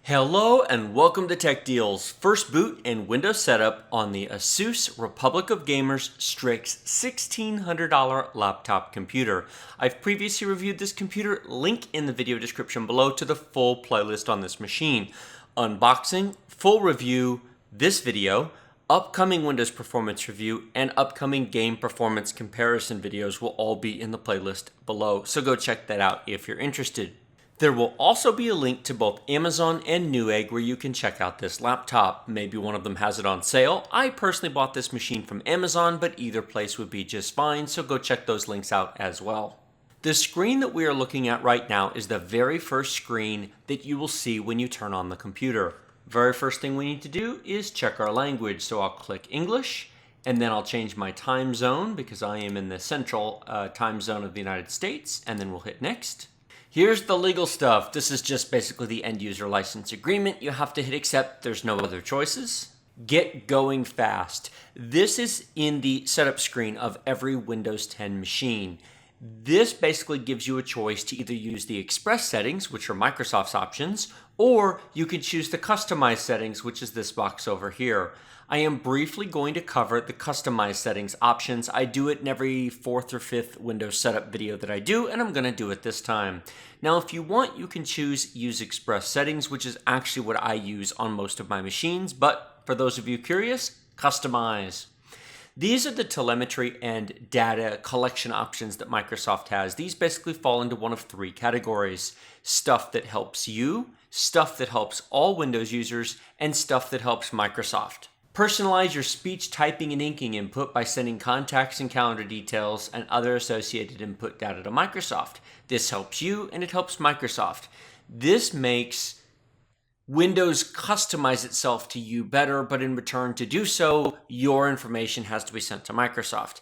Hello and welcome to Tech Deals, first boot and Windows setup on the ASUS Republic of Gamers Strix $1,600 laptop computer. I've previously reviewed this computer, link in the video description below to the full playlist on this machine. Unboxing, full review, this video, upcoming Windows performance review, and upcoming game performance comparison videos will all be in the playlist below, so go check that out if you're interested. There will also be a link to both Amazon and Newegg where you can check out this laptop. Maybe one of them has it on sale. I personally bought this machine from Amazon, but either place would be just fine, so go check those links out as well. The screen that we are looking at right now is the very first screen that you will see when you turn on the computer. Very first thing we need to do is check our language, so I'll click English, and then I'll change my time zone because I am in the central time zone of the United States, and then we'll hit next. Here's the legal stuff. This is just basically the end user license agreement. You have to hit accept. There's no other choices. Get going fast. This is in the setup screen of every Windows 10 machine. This basically gives you a choice to either use the Express settings, which are Microsoft's options, or you can choose the customized settings, which is this box over here. I am briefly going to cover the customized settings options. I do it in every fourth or fifth Windows setup video that I do, and I'm going to do it this time. Now, if you want, you can choose Use Express Settings, which is actually what I use on most of my machines, but for those of you curious, Customize. These are the telemetry and data collection options that Microsoft has. These basically fall into one of three categories: stuff that helps you, stuff that helps all Windows users, and stuff that helps Microsoft. Personalize your speech, typing, and inking input by sending contacts and calendar details and other associated input data to Microsoft. This helps you and it helps Microsoft. This makes Windows customize itself to you better, but in return to do so, your information has to be sent to Microsoft.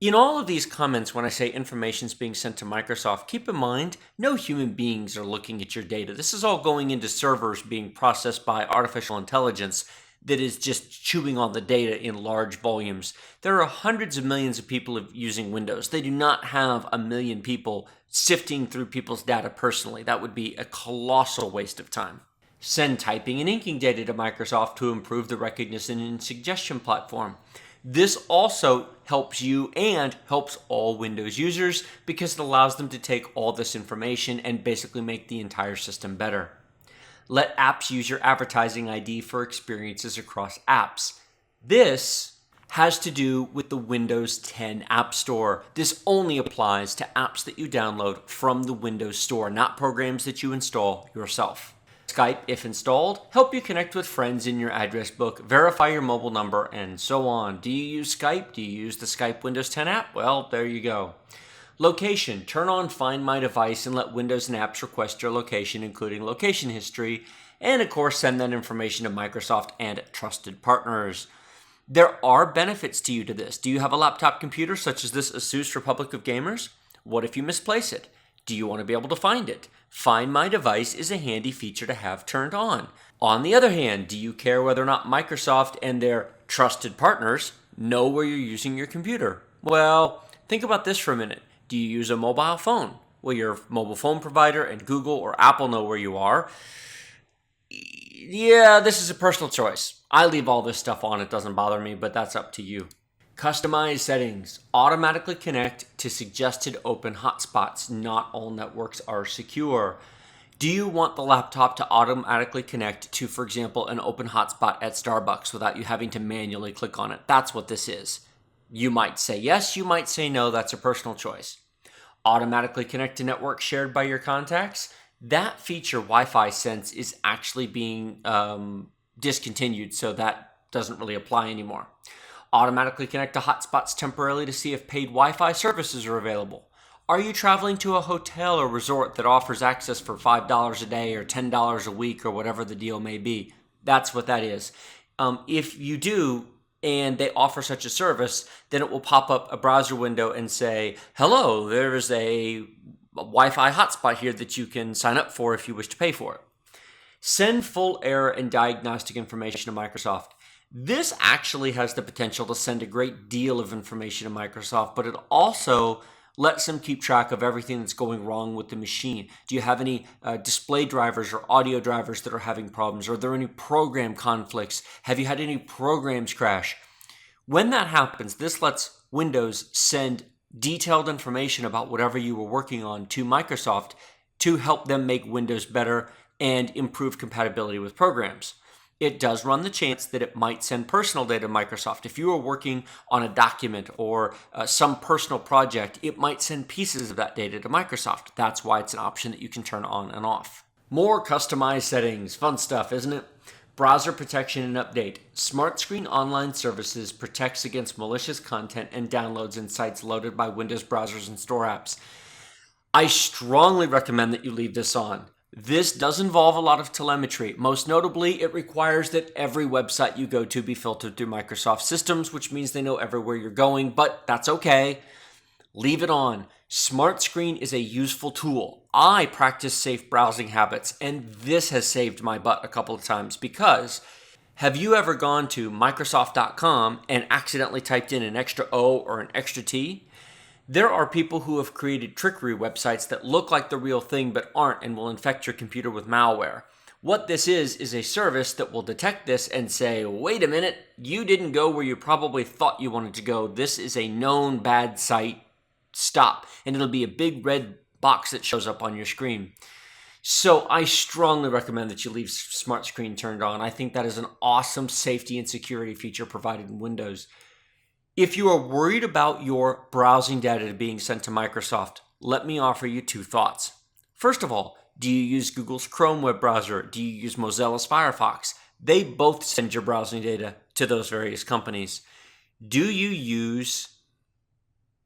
In all of these comments, when I say information is being sent to Microsoft, keep in mind, no human beings are looking at your data. This is all going into servers being processed by artificial intelligence that is just chewing on the data in large volumes. There are hundreds of millions of people using Windows. They do not have a million people sifting through people's data personally. That would be a colossal waste of time. Send typing and inking data to Microsoft to improve the recognition and suggestion platform. This also helps you and helps all Windows users because it allows them to take all this information and basically make the entire system better. Let apps use your advertising ID for experiences across apps. This has to do with the Windows 10 App Store. This only applies to apps that you download from the Windows Store, not programs that you install yourself. Skype, if installed, help you connect with friends in your address book, verify your mobile number, and so on. Do you use Skype? Do you use the Skype Windows 10 app? Well, there you go. Location. Turn on Find My Device and let Windows and apps request your location, including location history, and of course send that information to Microsoft and trusted partners. There are benefits to this. Do you have a laptop computer such as this ASUS Republic of Gamers? What if you misplace it? Do you want to be able to find it? Find My Device is a handy feature to have turned on. On the other hand, do you care whether or not Microsoft and their trusted partners know where you're using your computer? Well, think about this for a minute. Do you use a mobile phone? Well, your mobile phone provider and Google or Apple know where you are. Yeah, this is a personal choice. I leave all this stuff on. It doesn't bother me, but that's up to you. Customize settings. Automatically connect to suggested open hotspots. Not all networks are secure. Do you want the laptop to automatically connect to, for example, an open hotspot at Starbucks without you having to manually click on it? That's what this is. You might say yes, you might say no. That's a personal choice. Automatically connect to networks shared by your contacts. That feature, Wi-Fi Sense, is actually being discontinued, so that doesn't really apply anymore. Automatically connect to hotspots temporarily to see if paid Wi-Fi services are available. Are you traveling to a hotel or resort that offers access for $5 a day or $10 a week or whatever the deal may be? That's what that is. If you do, and they offer such a service, then it will pop up a browser window and say, hello, there is a Wi-Fi hotspot here that you can sign up for if you wish to pay for it. Send full error and diagnostic information to Microsoft. This actually has the potential to send a great deal of information to Microsoft, but it also Lets them keep track of everything that's going wrong with the machine. Do you have any display drivers or audio drivers that are having problems? Are there any program conflicts? Have you had any programs crash? When that happens, this lets Windows send detailed information about whatever you were working on to Microsoft to help them make Windows better and improve compatibility with programs. It does run the chance that it might send personal data to Microsoft. If you are working on a document or some personal project, it might send pieces of that data to Microsoft. That's why it's an option that you can turn on and off. More customized settings. Fun stuff, isn't it? Browser protection and update. Smart Screen Online Services protects against malicious content and downloads in sites loaded by Windows browsers and store apps. I strongly recommend that you leave this on. This does involve a lot of telemetry. Most notably, it requires that every website you go to be filtered through Microsoft systems, which means they know everywhere you're going, but that's okay. Leave it on. Smart Screen is a useful tool. I practice safe browsing habits, and this has saved my butt a couple of times because have you ever gone to Microsoft.com and accidentally typed in an extra O or an extra T? There are people who have created trickery websites that look like the real thing but aren't and will infect your computer with malware. What this is a service that will detect this and say, wait a minute, you didn't go where you probably thought you wanted to go. This is a known bad site. Stop. And it'll be a big red box that shows up on your screen. So I strongly recommend that you leave Smart Screen turned on. I think that is an awesome safety and security feature provided in Windows. If you are worried about your browsing data being sent to Microsoft, let me offer you two thoughts. First of all, do you use Google's Chrome web browser? Do you use Mozilla's Firefox? They both send your browsing data to those various companies. Do you use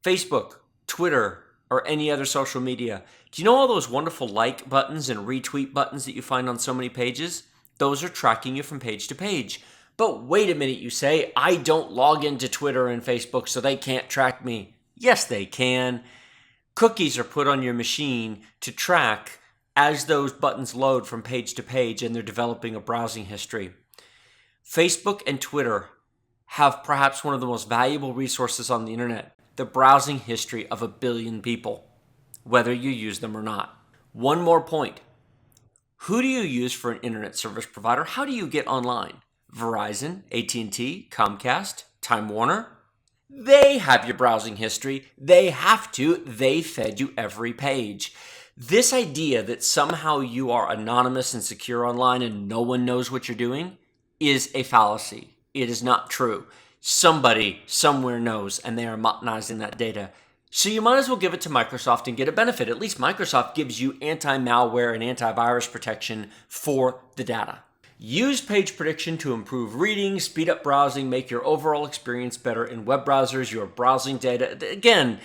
Facebook, Twitter, or any other social media? Do you know all those wonderful like buttons and retweet buttons that you find on so many pages? Those are tracking you from page to page. But wait a minute, you say, I don't log into Twitter and Facebook so they can't track me. Yes, they can. Cookies are put on your machine to track as those buttons load from page to page and they're developing a browsing history. Facebook and Twitter have perhaps one of the most valuable resources on the internet, the browsing history of 1 billion people, whether you use them or not. One more point. Who do you use for an internet service provider? How do you get online? Verizon, AT&T, Comcast, Time Warner, they have your browsing history. They have to. They fed you every page. This idea that somehow you are anonymous and secure online and no one knows what you're doing is a fallacy. It is not true. Somebody somewhere knows and they are monetizing that data. So you might as well give it to Microsoft and get a benefit. At least Microsoft gives you anti-malware and antivirus protection for the data. Use page prediction to improve reading, speed up browsing, make your overall experience better in web browsers, your browsing data. Again,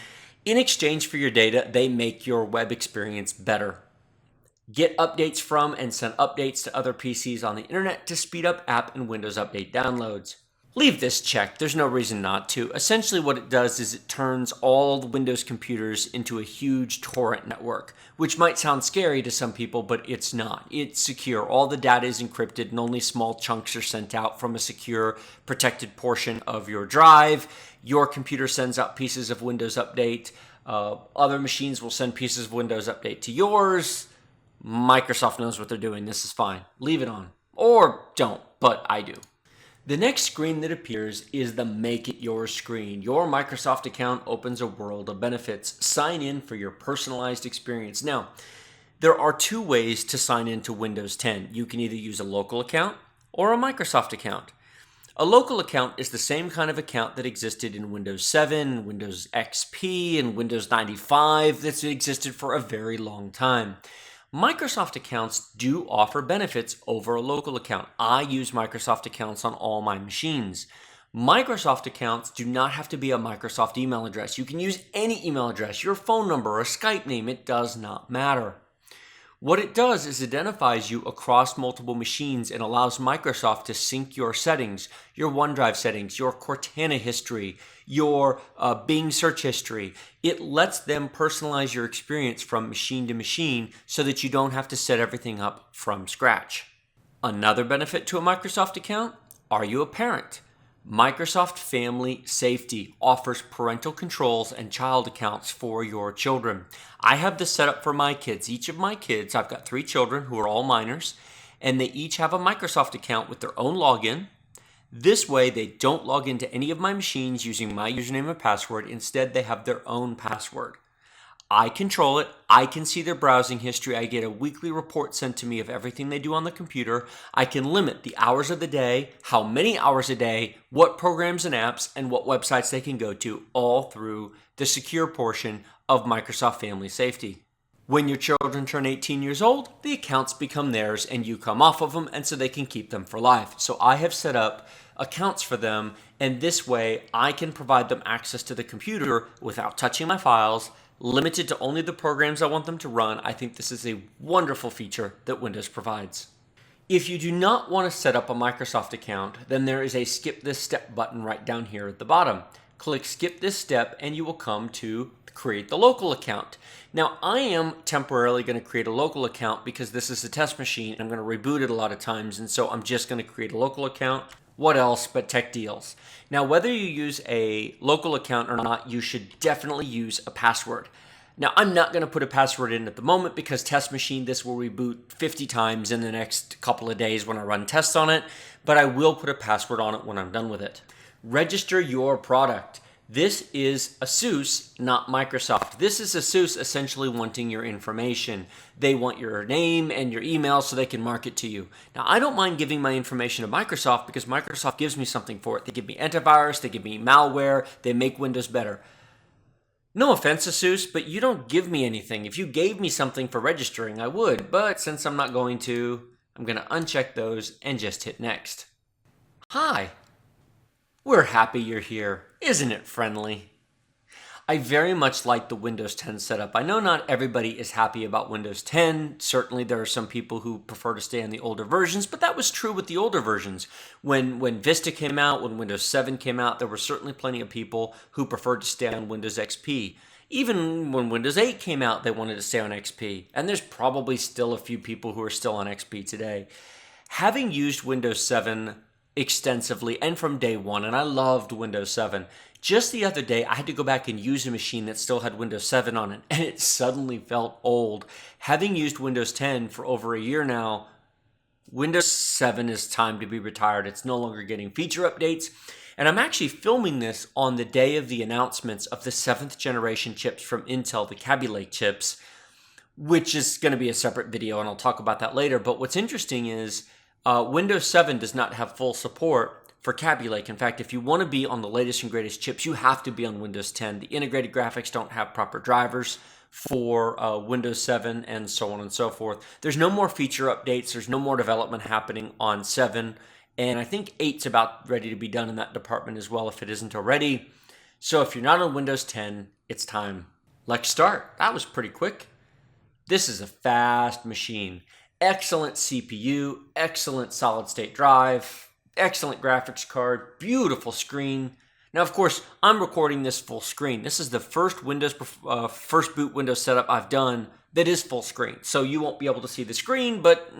in exchange for your data, they make your web experience better. Get updates from and send updates to other PCs on the internet to speed up app and Windows Update downloads. Leave this checked. There's no reason not to. Essentially what it does is it turns all the Windows computers into a huge torrent network, which might sound scary to some people, but it's not. It's secure. All the data is encrypted and only small chunks are sent out from a secure, protected portion of your drive. Your computer sends out pieces of Windows Update. Other machines will send pieces of Windows Update to yours. Microsoft knows what they're doing. This is fine. Leave it on. Or don't, but I do. The next screen that appears is the Make It Yours screen. Your Microsoft account opens a world of benefits. Sign in for your personalized experience. Now, there are two ways to sign in to Windows 10. You can either use a local account or a Microsoft account. A local account is the same kind of account that existed in Windows 7, Windows XP, and Windows 95 that's existed for a very long time. Microsoft accounts do offer benefits over a local account. I use Microsoft accounts on all my machines. Microsoft accounts do not have to be a Microsoft email address. You can use any email address, your phone number, or Skype name. It does not matter. What it does is identifies you across multiple machines and allows Microsoft to sync your settings, your OneDrive settings, your Cortana history, your Bing search history. It lets them personalize your experience from machine to machine so that you don't have to set everything up from scratch. Another benefit to a Microsoft account, are you a parent? Microsoft Family Safety offers parental controls and child accounts for your children. I have this set up for my kids. Each of my kids, I've got 3 children who are all minors, and they each have a Microsoft account with their own login. This way, they don't log into any of my machines using my username and password. Instead, they have their own password. I control it. I can see their browsing history. I get a weekly report sent to me of everything they do on the computer. I can limit the hours of the day, how many hours a day, what programs and apps, and what websites they can go to, all through the secure portion of Microsoft Family Safety. When your children turn 18 years old, the accounts become theirs and you come off of them, and so they can keep them for life. So I have set up accounts for them, and this way I can provide them access to the computer without touching my files, limited to only the programs I want them to run. I think this is a wonderful feature that Windows provides. If you do not want to set up a Microsoft account, then there is a skip this step button right down here at the bottom. Click skip this step and you will come to create the local account. Now I am temporarily going to create a local account because this is a test machine. I'm going to reboot it a lot of times, and so I'm just going to create a local account. What else but tech deals? Now, whether you use a local account or not, you should definitely use a password. Now, I'm not going to put a password in at the moment because test machine, this will reboot 50 times in the next couple of days when I run tests on it, but I will put a password on it when I'm done with it. Register your product. This is ASUS, not Microsoft. This is ASUS essentially wanting your information. They want your name and your email so they can market to you. Now, I don't mind giving my information to Microsoft because Microsoft gives me something for it. They give me antivirus, they give me malware, they make Windows better. No offense, ASUS, but you don't give me anything. If you gave me something for registering, I would. But since I'm not going to, I'm going to uncheck those and just hit next. Hi. We're happy you're here. Isn't it friendly? I very much like the Windows 10 setup. I know not everybody is happy about Windows 10. Certainly there are some people who prefer to stay on the older versions, but that was true with the older versions. When Vista came out, when Windows 7 came out, there were certainly plenty of people who preferred to stay on Windows XP. Even when Windows 8 came out, they wanted to stay on XP. And there's probably still a few people who are still on XP today. Having used Windows 7 extensively and from day one, and I loved Windows 7. Just the other day, I had to go back and use a machine that still had Windows 7 on it, and it suddenly felt old. Having used Windows 10 for over a year now, Windows 7 is time to be retired. It's no longer getting feature updates, and I'm actually filming this on the day of the announcements of the 7th generation chips from Intel, the Kaby Lake chips, which is going to be a separate video, and I'll talk about that later. But what's interesting is Windows 7 does not have full support for Kaby Lake. In fact, if you want to be on the latest and greatest chips, you have to be on Windows 10. The integrated graphics don't have proper drivers for Windows 7 and so on and so forth. There's no more feature updates. There's no more development happening on 7. And I think 8's about ready to be done in that department as well, if it isn't already. So if you're not on Windows 10, it's time. Let's start. That was pretty quick. This is a fast machine. Excellent CPU, excellent solid state drive, excellent graphics card, beautiful screen. Now, of course, I'm recording this full screen. This is the first boot Windows setup I've done that is full screen. So you won't be able to see the screen, but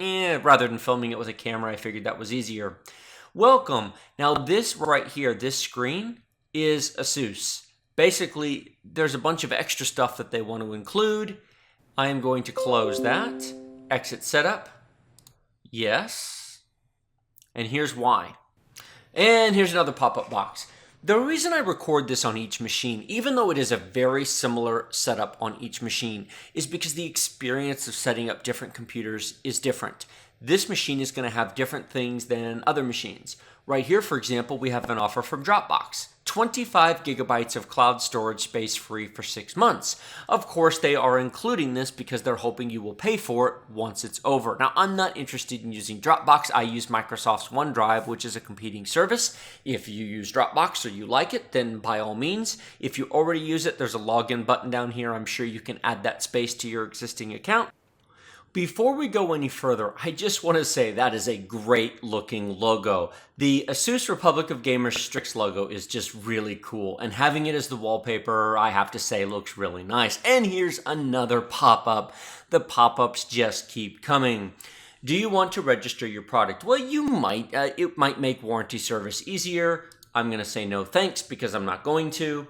rather than filming it with a camera, I figured that was easier. Welcome. Now, this right here, this screen is ASUS. Basically, there's a bunch of extra stuff that they want to include. I am going to close that. Exit setup. Yes. And here's why. And here's another pop-up box. The reason I record this on each machine, even though it is a very similar setup on each machine, is because the experience of setting up different computers is different. This machine is going to have different things than other machines. Right here, for example, we have an offer from Dropbox. 25 gigabytes of cloud storage space free for 6 months. Of course, they are including this because they're hoping you will pay for it once it's over. Now, I'm not interested in using Dropbox. I use Microsoft's OneDrive, which is a competing service. If you use Dropbox or you like it, then by all means. If you already use it, there's a login button down here. I'm sure you can add that space to your existing account. Before we go any further, I just want to say that is a great looking logo. The ASUS Republic of Gamers Strix logo is just really cool, and having it as the wallpaper, I have to say, looks really nice. And here's another pop-up. The pop-ups just keep coming. Do you want to register your product? Well, you might. It might make warranty service easier. I'm going to say no thanks because I'm not going to.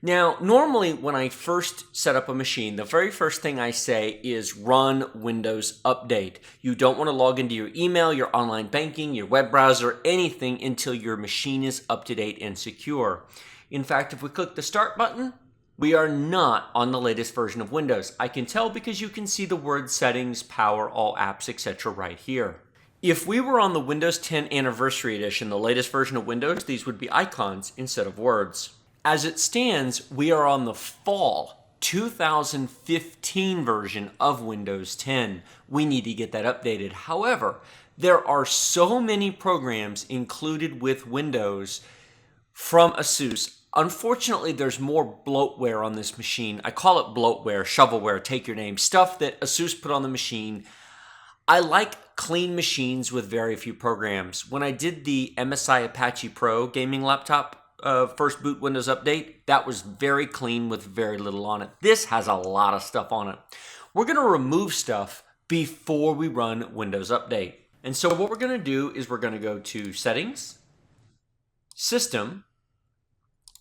Now, normally when I first set up a machine, the very first thing I say is run Windows Update. You don't want to log into your email, your online banking, your web browser, anything until your machine is up to date and secure. In fact, if we click the Start button, we are not on the latest version of Windows. I can tell because you can see the word Settings, Power, All Apps, etc. right here. If we were on the Windows 10 Anniversary Edition, the latest version of Windows, these would be icons instead of words. As it stands, we are on the fall 2015 version of Windows 10. We need to get that updated. However, there are so many programs included with Windows from ASUS. Unfortunately, there's more bloatware on this machine. I call it bloatware, shovelware, take your name, stuff that ASUS put on the machine. I like clean machines with very few programs. When I did the MSI Apache Pro gaming laptop first boot Windows Update, that was very clean with very little on it. This has a lot of stuff on it. We're going to remove stuff before we run Windows Update. And so what we're going to do is we're going to go to Settings, System,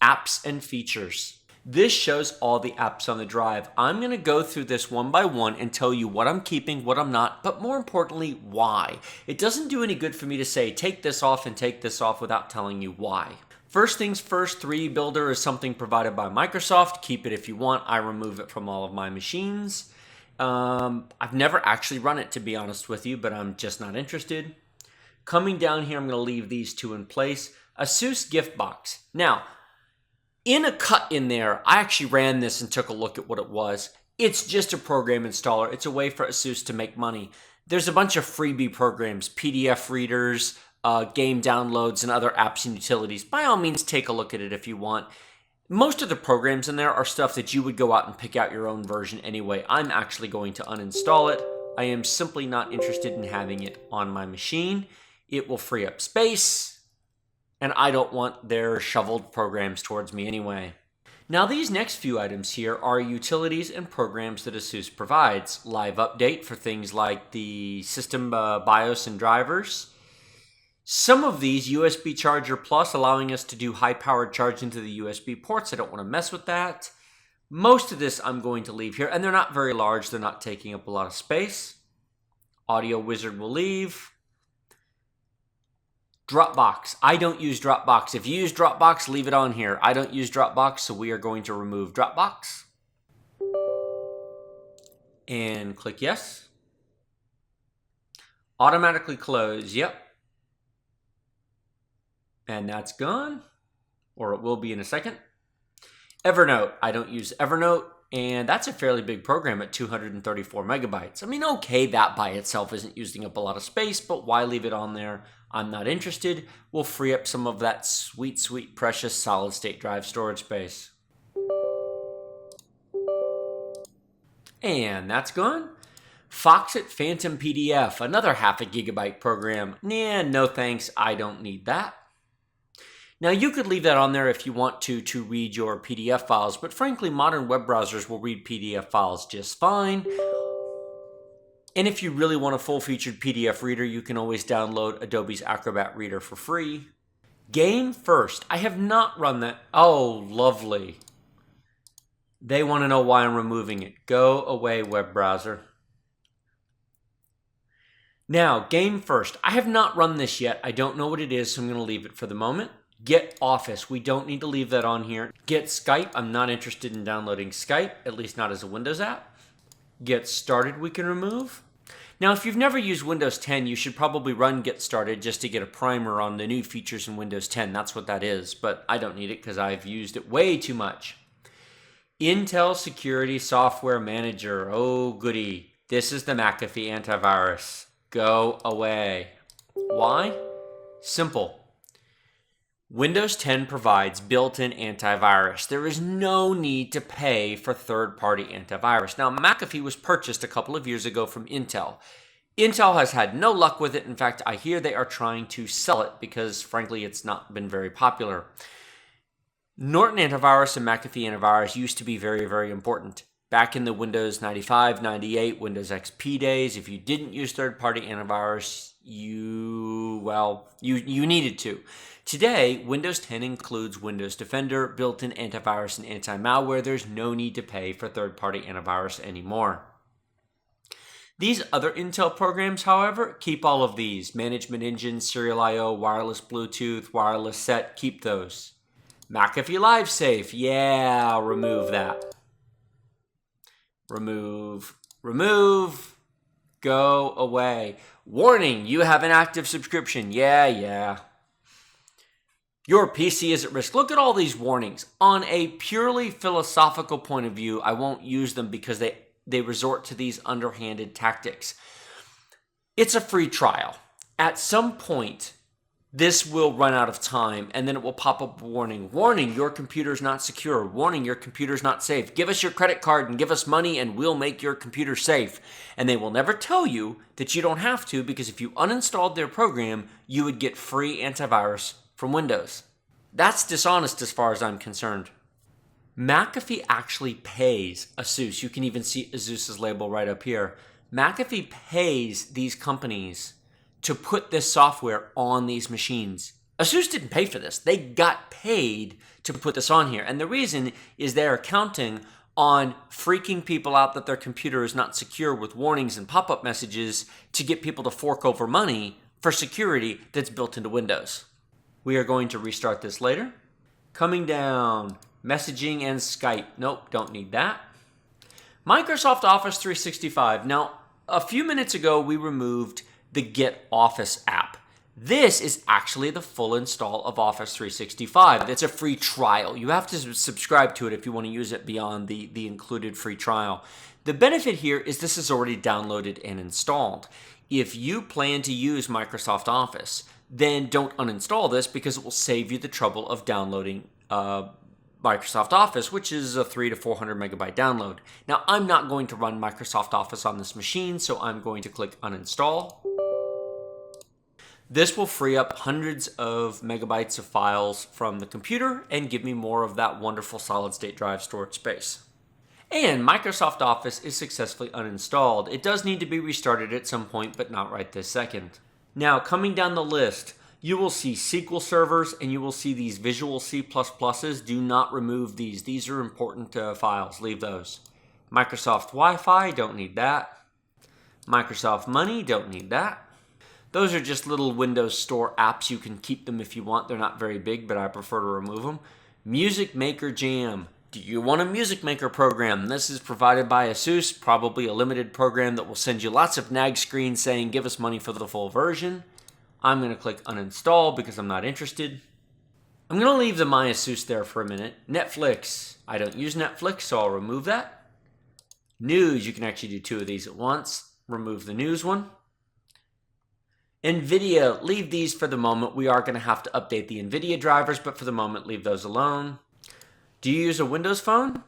Apps and Features. This shows all the apps on the drive. I'm going to go through this one by one and tell you what I'm keeping, what I'm not, but more importantly, why. It doesn't do any good for me to say, take this off and take this off without telling you why. First things first, 3D Builder is something provided by Microsoft. Keep it if you want. I remove it from all of my machines. I've never actually run it, to be honest with you, but I'm just not interested. Coming down here, I'm going to leave these two in place. ASUS Gift Box. Now, in a cut in there, I actually ran this and took a look at what it was. It's just a program installer. It's a way for ASUS to make money. There's a bunch of freebie programs, PDF readers, game downloads, and other apps and utilities. By all means, take a look at it if you want. Most of the programs in there are stuff that you would go out and pick out your own version anyway. I'm actually going to uninstall it. I am simply not interested in having it on my machine. It will free up space, and I don't want their shoveled programs towards me anyway. Now these next few items here are utilities and programs that ASUS provides. Live Update for things like the system BIOS and drivers. Some of these, USB Charger Plus, allowing us to do high-powered charging to the USB ports. I don't want to mess with that. Most of this I'm going to leave here, and they're not very large. They're not taking up a lot of space. Audio Wizard will leave. Dropbox. I don't use Dropbox. If you use Dropbox, leave it on here. I don't use Dropbox, so we are going to remove Dropbox. And click yes. Automatically close. Yep. And that's gone, or it will be in a second. Evernote. I don't use Evernote, and that's a fairly big program at 234 megabytes. I mean, okay, that by itself isn't using up a lot of space, but why leave it on there? I'm not interested. We'll free up some of that sweet, sweet, precious solid-state drive storage space. And that's gone. Foxit Phantom PDF, another half a gigabyte program. Nah, no thanks, I don't need that. Now, you could leave that on there if you want to read your PDF files, but frankly, modern web browsers will read PDF files just fine. And if you really want a full-featured PDF reader, you can always download Adobe's Acrobat Reader for free. Game First. I have not run that. Oh, lovely. They want to know why I'm removing it. Go away, web browser. Now, Game First. I have not run this yet. I don't know what it is, so I'm going to leave it for the moment. Get Office. We don't need to leave that on here. Get Skype. I'm not interested in downloading Skype, at least not as a Windows app. Get Started we can remove. Now, if you've never used Windows 10, you should probably run Get Started just to get a primer on the new features in Windows 10. That's what that is, but I don't need it because I've used it way too much. Intel Security Software Manager. Oh, goody. This is the McAfee antivirus. Go away. Why? Simple. Windows 10 provides built-in antivirus. There is no need to pay for third-party antivirus. Now, McAfee was purchased a couple of years ago from Intel. Intel has had no luck with it. In fact, I hear they are trying to sell it because, frankly, it's not been very popular. Norton antivirus and McAfee antivirus used to be very, very important. Back in the Windows 95, 98, Windows XP days, if you didn't use third-party antivirus, you well, you needed to. Today, Windows 10 includes Windows Defender, built-in antivirus, and anti-malware. There's no need to pay for third-party antivirus anymore. These other Intel programs, however, keep all of these. Management Engine, Serial I/O, Wireless Bluetooth, Wireless Set, keep those. McAfee LiveSafe, yeah, remove that. Remove, go away. Warning, you have an active subscription, yeah. Your PC is at risk. Look at all these warnings. On a purely philosophical point of view, I won't use them because they resort to these underhanded tactics. It's a free trial. At some point, this will run out of time, and then it will pop up a warning. Warning, your computer is not secure. Warning, your computer is not safe. Give us your credit card and give us money, and we'll make your computer safe. And they will never tell you that you don't have to, because if you uninstalled their program, you would get free antivirus from Windows. That's dishonest as far as I'm concerned. McAfee actually pays ASUS. You can even see ASUS's label right up here. McAfee pays these companies to put this software on these machines. ASUS didn't pay for this. They got paid to put this on here. And the reason is they're counting on freaking people out that their computer is not secure with warnings and pop-up messages to get people to fork over money for security that's built into Windows. We are going to restart this later. Coming down, messaging and Skype. Nope, don't need that. Microsoft Office 365. Now, a few minutes ago, we removed the Get Office app. This is actually the full install of Office 365. It's a free trial. You have to subscribe to it if you want to use it beyond the included free trial. The benefit here is this is already downloaded and installed. If you plan to use Microsoft Office, then don't uninstall this because it will save you the trouble of downloading Microsoft Office, which is a 300 to 400 megabyte download. Now, I'm not going to run Microsoft Office on this machine, so I'm going to click uninstall. This will free up hundreds of megabytes of files from the computer and give me more of that wonderful solid-state drive storage space. And Microsoft Office is successfully uninstalled. It does need to be restarted at some point, but not right this second. Now, coming down the list, you will see SQL servers and you will see these Visual C++s. Do not remove these. These are important files. Leave those. Microsoft Wi-Fi, don't need that. Microsoft Money, don't need that. Those are just little Windows Store apps. You can keep them if you want. They're not very big, but I prefer to remove them. Music Maker Jam. Do you want a Music Maker program? This is provided by ASUS, probably a limited program that will send you lots of nag screens saying, give us money for the full version. I'm going to click uninstall because I'm not interested. I'm going to leave the My ASUS there for a minute. Netflix. I don't use Netflix, so I'll remove that. News. You can actually do two of these at once. Remove the news one. NVIDIA, leave these for the moment. We are going to have to update the NVIDIA drivers, but for the moment, leave those alone. Do you use a Windows Phone?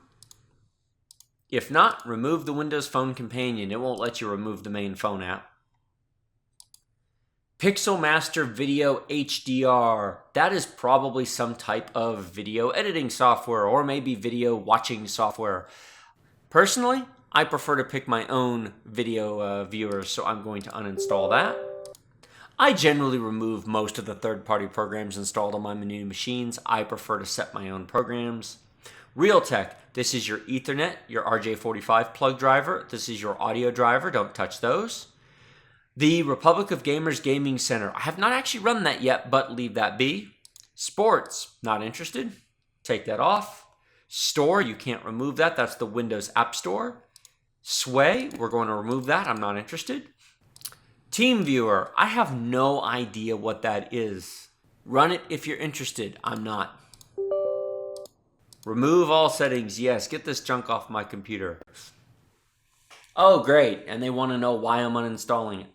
If not, remove the Windows Phone companion. It won't let you remove the main phone app. Pixel Master Video HDR. That is probably some type of video editing software or maybe video watching software. Personally, I prefer to pick my own video viewers, so I'm going to uninstall that. I generally remove most of the third-party programs installed on my new machines. I prefer to set my own programs. Realtek, this is your Ethernet, your RJ45 plug driver. This is your audio driver. Don't touch those. The Republic of Gamers Gaming Center. I have not actually run that yet, but leave that be. Sports, not interested. Take that off. Store, you can't remove that. That's the Windows App Store. Sway, we're going to remove that. I'm not interested. TeamViewer, I have no idea what that is. Run it if you're interested. I'm not. Remove all settings. Yes, get this junk off my computer. Oh, great. And they want to know why I'm uninstalling it.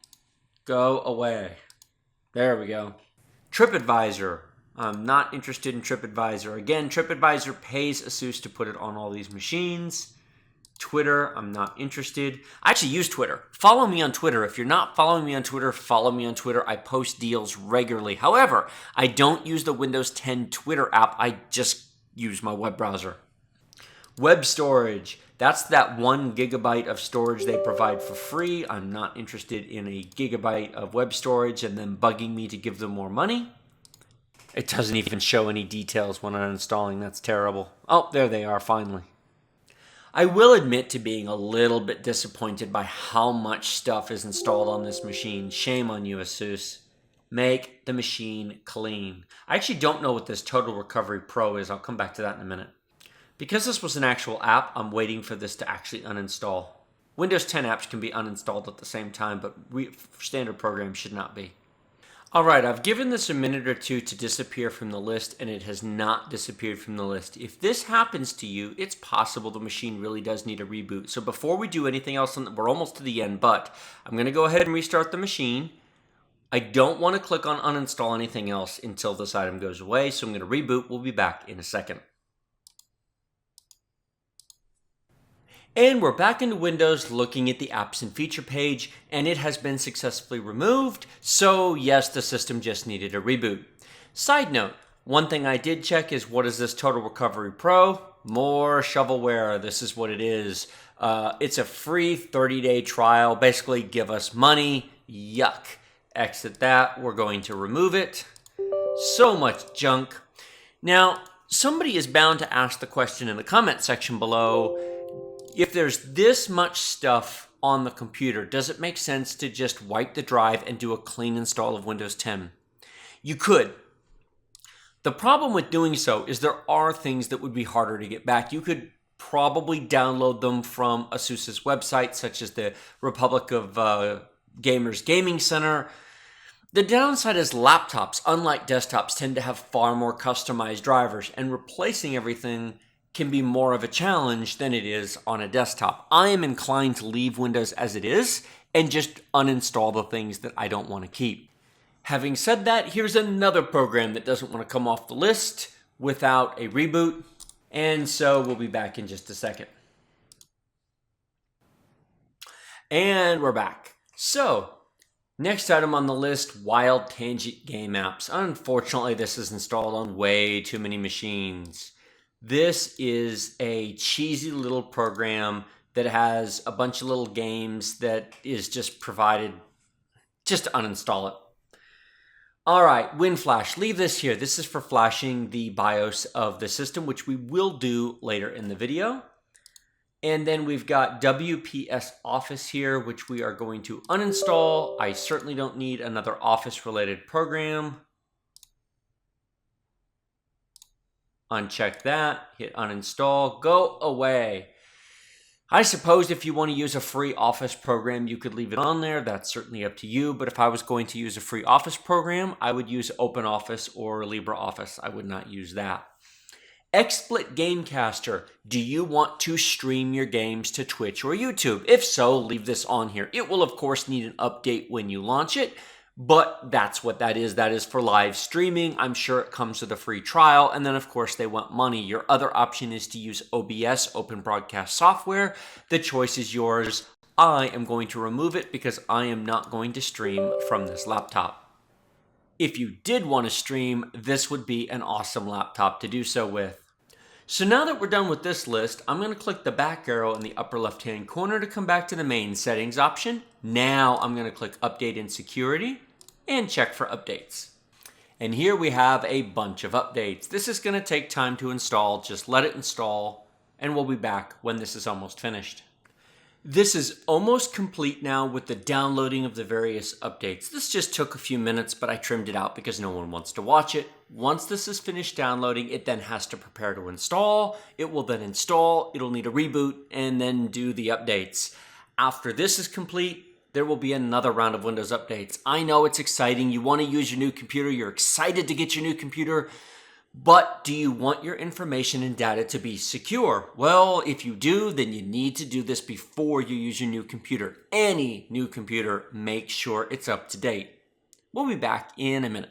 Go away. There we go. TripAdvisor. I'm not interested in TripAdvisor. Again, TripAdvisor pays ASUS to put it on all these machines. Twitter, I'm not interested. I actually use Twitter. Follow me on Twitter. If you're not following me on Twitter, follow me on Twitter. I post deals regularly. However, I don't use the Windows 10 Twitter app. I just use my web browser. Web storage. That's that 1 gigabyte of storage they provide for free. I'm not interested in a gigabyte of web storage and then bugging me to give them more money. It doesn't even show any details when I'm installing. That's terrible. Oh, there they are finally. I will admit to being a little bit disappointed by how much stuff is installed on this machine. Shame on you, ASUS. Make the machine clean. I actually don't know what this Total Recovery Pro is. I'll come back to that in a minute. Because this was an actual app, I'm waiting for this to actually uninstall. Windows 10 apps can be uninstalled at the same time, but standard programs should not be. All right, I've given this a minute or two to disappear from the list, and it has not disappeared from the list. If this happens to you, it's possible the machine really does need a reboot. So before we do anything else, we're almost to the end, but I'm going to go ahead and restart the machine. I don't want to click on uninstall anything else until this item goes away, so I'm going to reboot. We'll be back in a second. And we're back into Windows looking at the apps and feature page, and it has been successfully removed. So yes, the system just needed a reboot. Side note, one thing I did check is what is this Total Recovery Pro? More shovelware. This is what it is. It's a free 30-day trial. Basically, give us money. Yuck. Exit that. We're going to remove it. So much junk. Now, somebody is bound to ask the question in the comment section below, if there's this much stuff on the computer, does it make sense to just wipe the drive and do a clean install of Windows 10? You could. The problem with doing so is there are things that would be harder to get back. You could probably download them from ASUS's website, such as the Republic of Gamers Gaming Center. The downside is laptops, unlike desktops, tend to have far more customized drivers, and replacing everything can be more of a challenge than it is on a desktop. I am inclined to leave Windows as it is and just uninstall the things that I don't want to keep. Having said that, here's another program that doesn't want to come off the list without a reboot, and so we'll be back in just a second. And we're back. So, next item on the list, Wild Tangent Game Apps. Unfortunately, this is installed on way too many machines. This is a cheesy little program that has a bunch of little games that is just provided. Just uninstall it. All right, WinFlash, leave this here. This is for flashing the BIOS of the system, which we will do later in the video. And then we've got WPS Office here, which we are going to uninstall. I certainly don't need another Office-related program. Uncheck that, hit uninstall, go away. I suppose if you want to use a free Office program, you could leave it on there. That's certainly up to you. But if I was going to use a free Office program, I would use OpenOffice or LibreOffice. I would not use that. XSplit Gamecaster. Do you want to stream your games to Twitch or YouTube? If so, leave this on here. It will, of course, need an update when you launch it. But that's what that is. That is for live streaming. I'm sure it comes with a free trial. And then, of course, they want money. Your other option is to use OBS, Open Broadcast Software. The choice is yours. I am going to remove it because I am not going to stream from this laptop. If you did want to stream, this would be an awesome laptop to do so with. So now that we're done with this list, I'm going to click the back arrow in the upper left-hand corner to come back to the main settings option. Now I'm going to click Update and Security and check for updates. And here we have a bunch of updates. This is going to take time to install. Just let it install, and we'll be back when this is almost finished. This is almost complete now with the downloading of the various updates. This just took a few minutes, but I trimmed it out because no one wants to watch it. Once this is finished downloading, it then has to prepare to install. It will then install, it'll need a reboot, and then do the updates. After this is complete, there will be another round of Windows updates. I know it's exciting. You want to use your new computer. You're excited to get your new computer. But do you want your information and data to be secure? Well, if you do, then you need to do this before you use your new computer. Any new computer, make sure it's up to date. We'll be back in a minute.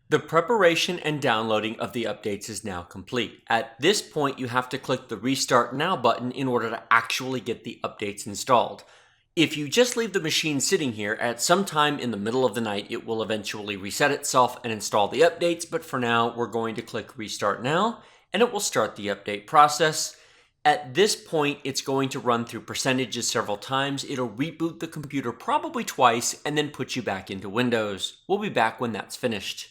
The preparation and downloading of the updates is now complete. At this point, you have to click the Restart Now button in order to actually get the updates installed. If you just leave the machine sitting here, at some time in the middle of the night, it will eventually reset itself and install the updates, but for now, we're going to click Restart Now, and it will start the update process. At this point, it's going to run through percentages several times. It'll reboot the computer probably twice and then put you back into Windows. We'll be back when that's finished.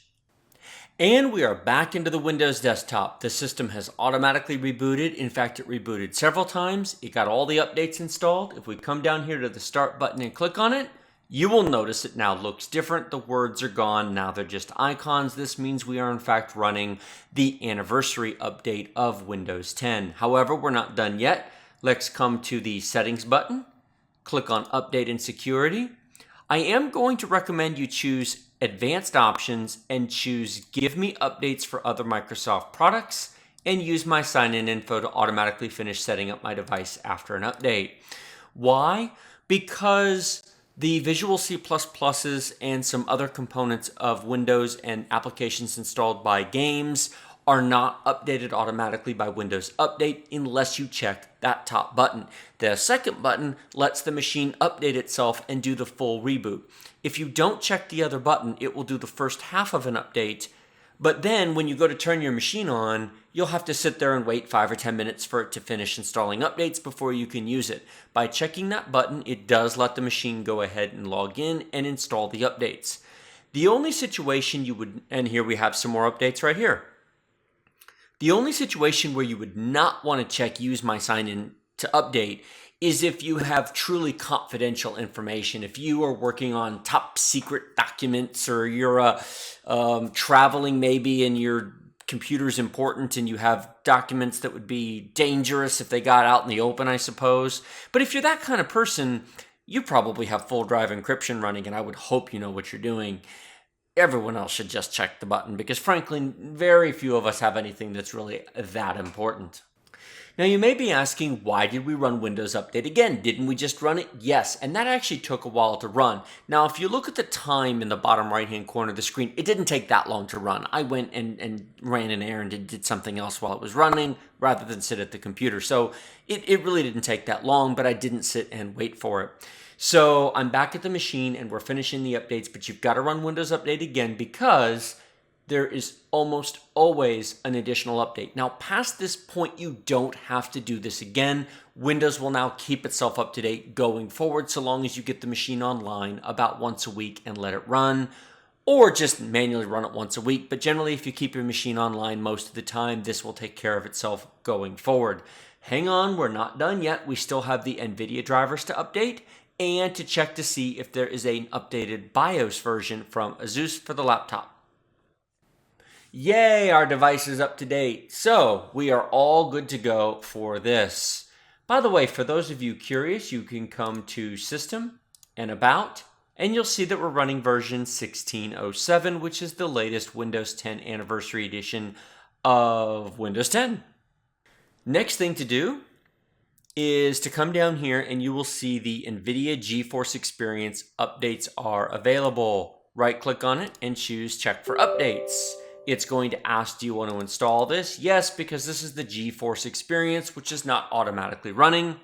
And we are back into the Windows desktop. The system has automatically rebooted. In fact, it rebooted several times. It got all the updates installed. If we come down here to the Start button and click on it, you will notice it now looks different. The words are gone. Now they're just icons. This means we are in fact running the anniversary update of Windows 10. However, we're not done yet. Let's come to the Settings button. Click on Update and Security. I am going to recommend you choose Advanced Options and choose Give Me Updates for Other Microsoft Products and use my sign-in info to automatically finish setting up my device after an update. Why? Because the Visual C++s and some other components of Windows and applications installed by games are not updated automatically by Windows Update unless you check that top button. The second button lets the machine update itself and do the full reboot. If you don't check the other button, it will do the first half of an update, but then when you go to turn your machine on, you'll have to sit there and wait 5 or 10 minutes for it to finish installing updates before you can use it. By checking that button, it does let the machine go ahead and log in and install the updates. The only situation you would, and here we have some more updates right here. The only situation where you would not want to check Use My Sign-In to update is if you have truly confidential information. If you are working on top secret documents or you're traveling maybe and your computer's important and you have documents that would be dangerous if they got out in the open, I suppose. But if you're that kind of person, you probably have full drive encryption running, and I would hope you know what you're doing. Everyone else should just check the button because frankly, very few of us have anything that's really that important. Now you may be asking, why did we run Windows Update again? Didn't we just run it? Yes, and that actually took a while to run. Now if you look at the time in the bottom right hand corner of the screen, it didn't take that long to run. I went and ran an errand and did something else while it was running rather than sit at the computer. So it really didn't take that long, but I didn't sit and wait for it. So I'm back at the machine and we're finishing the updates, but you've got to run Windows Update again because there is almost always an additional update. Now, past this point, you don't have to do this again. Windows will now keep itself up to date going forward so long as you get the machine online about once a week and let it run, or just manually run it once a week. But generally, if you keep your machine online most of the time, this will take care of itself going forward. Hang on, we're not done yet. We still have the NVIDIA drivers to update and to check to see if there is an updated BIOS version from ASUS for the laptop. Yay, our device is up to date. So we are all good to go for this. By the way, for those of you curious, you can come to System and About, and you'll see that we're running version 1607, which is the latest Windows 10 Anniversary Edition of Windows 10. Next thing to do is to come down here and you will see the NVIDIA GeForce Experience updates are available. Right click on it and choose Check for Updates. It's going to ask, do you want to install this? Yes, because this is the GeForce Experience, which is not automatically running.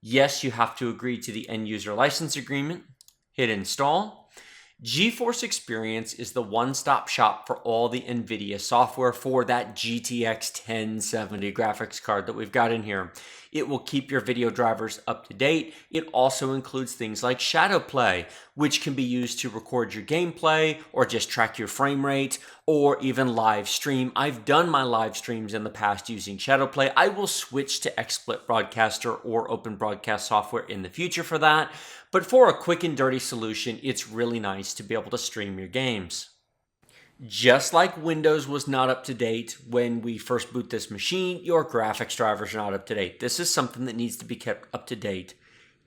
Yes, you have to agree to the end user license agreement. Hit install. GeForce Experience is the one-stop shop for all the NVIDIA software for that GTX 1070 graphics card that we've got in here. It will keep your video drivers up to date. It also includes things like Shadow Play, which can be used to record your gameplay or just track your frame rate or even live stream. I've done my live streams in the past using Shadow Play. I will switch to XSplit Broadcaster or Open Broadcast software in the future for that. But for a quick and dirty solution, it's really nice to be able to stream your games. Just like Windows was not up to date when we first boot this machine, your graphics drivers are not up to date. This is something that needs to be kept up to date,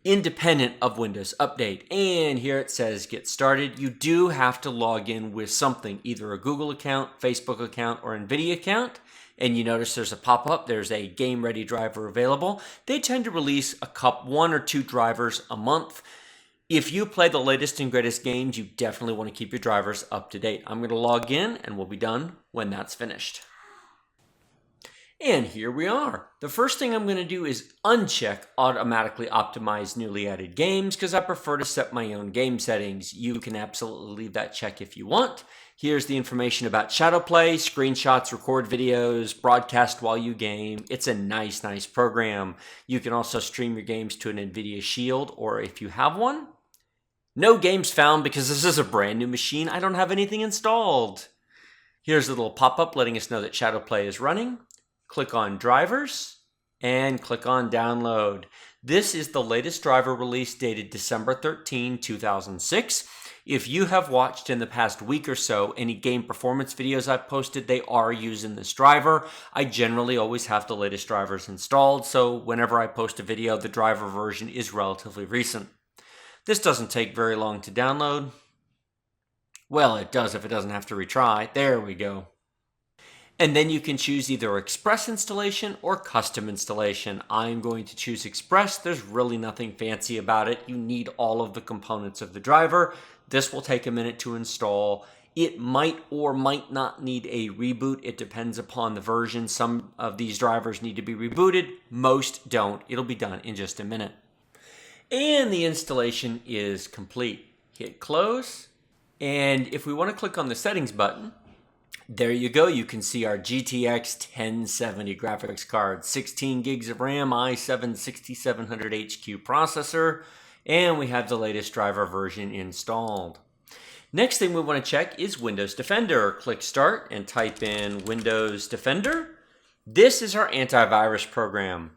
independent of Windows Update. And here it says Get Started. You do have to log in with something, either a Google account, Facebook account, or NVIDIA account. And you notice there's a pop-up, there's a Game Ready driver available. They tend to release one or two drivers a month. If you play the latest and greatest games, you definitely want to keep your drivers up to date. I'm going to log in and we'll be done when that's finished. And here we are. The first thing I'm going to do is uncheck automatically optimize newly added games because I prefer to set my own game settings. You can absolutely leave that check if you want. Here's the information about Shadowplay, screenshots, record videos, broadcast while you game. It's a nice program. You can also stream your games to an NVIDIA Shield, or if you have one. No games found because this is a brand new machine. I don't have anything installed. Here's a little pop-up letting us know that Shadowplay is running. Click on drivers and click on download. This is the latest driver release dated December 13, 2006. If you have watched in the past week or so any game performance videos I've posted, they are using this driver. I generally always have the latest drivers installed, so whenever I post a video, the driver version is relatively recent. This doesn't take very long to download. Well, it does if it doesn't have to retry. There we go. And then you can choose either Express installation or custom installation. I'm going to choose Express. There's really nothing fancy about it. You need all of the components of the driver. This will take a minute to install. It might or might not need a reboot. It depends upon the version. Some of these drivers need to be rebooted. Most don't. It'll be done in just a minute. And the installation is complete. Hit close. And if we want to click on the settings button, there you go. You can see our GTX 1070 graphics card, 16 gigs of RAM, i7-6700HQ processor, and we have the latest driver version installed. Next thing we want to check is Windows Defender. Click Start and type in Windows Defender. This is our antivirus program.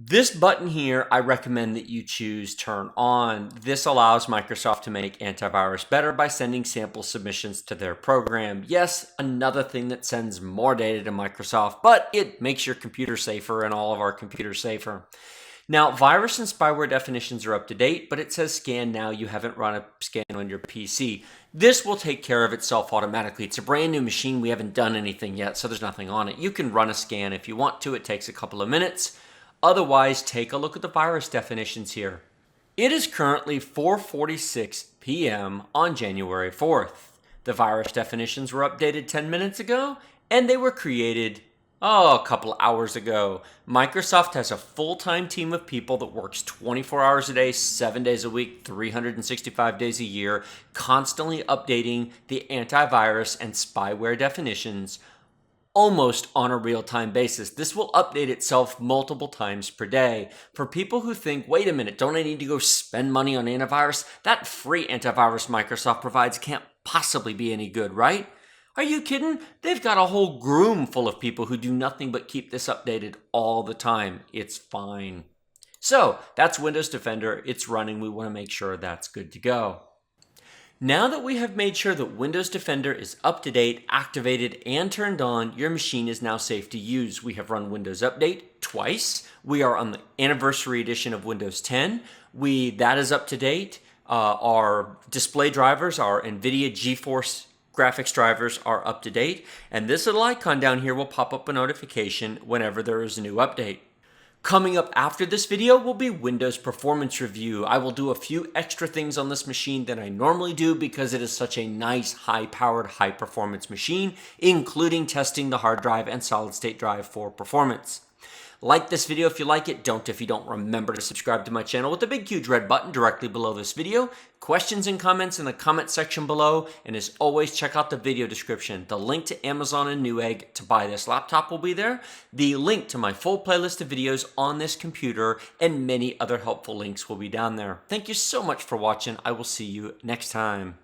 This button here, I recommend that you choose Turn On. This allows Microsoft to make antivirus better by sending sample submissions to their program. Yes, another thing that sends more data to Microsoft, but it makes your computer safer and all of our computers safer. Now, virus and spyware definitions are up to date, but it says scan now. You haven't run a scan on your PC. This will take care of itself automatically. It's a brand new machine. We haven't done anything yet, so there's nothing on it. You can run a scan if you want to. It takes a couple of minutes. Otherwise, take a look at the virus definitions here. It is currently 4:46 p.m. on January 4th. The virus definitions were updated 10 minutes ago, and they were created, a couple hours ago. Microsoft has a full-time team of people that works 24 hours a day, 7 days a week, 365 days a year, constantly updating the antivirus and spyware definitions almost on a real-time basis. This will update itself multiple times per day. For people who think, wait a minute, don't I need to go spend money on antivirus? That free antivirus Microsoft provides can't possibly be any good, right? Are you kidding? They've got a whole room full of people who do nothing but keep this updated all the time. It's fine. So that's Windows Defender. It's running. We want to make sure that's good to go. Now that we have made sure that Windows Defender is up to date, activated, and turned on, your machine is now safe to use. We have run Windows Update twice. We are on the anniversary edition of Windows 10. That is up to date. Our display drivers, our NVIDIA GeForce graphics drivers are up to date. And this little icon down here will pop up a notification whenever there is a new update. Coming up after this video will be Windows Performance Review. I will do a few extra things on this machine than I normally do because it is such a nice, high-powered, high-performance machine, including testing the hard drive and solid-state drive for performance. Like this video if you like it. Don't if you don't. Remember to subscribe to my channel with the big huge red button directly below this video. Questions and comments in the comment section below. And as always, check out the video description. The link to Amazon and Newegg to buy this laptop will be there. The link to my full playlist of videos on this computer and many other helpful links will be down there. Thank you so much for watching. I will see you next time.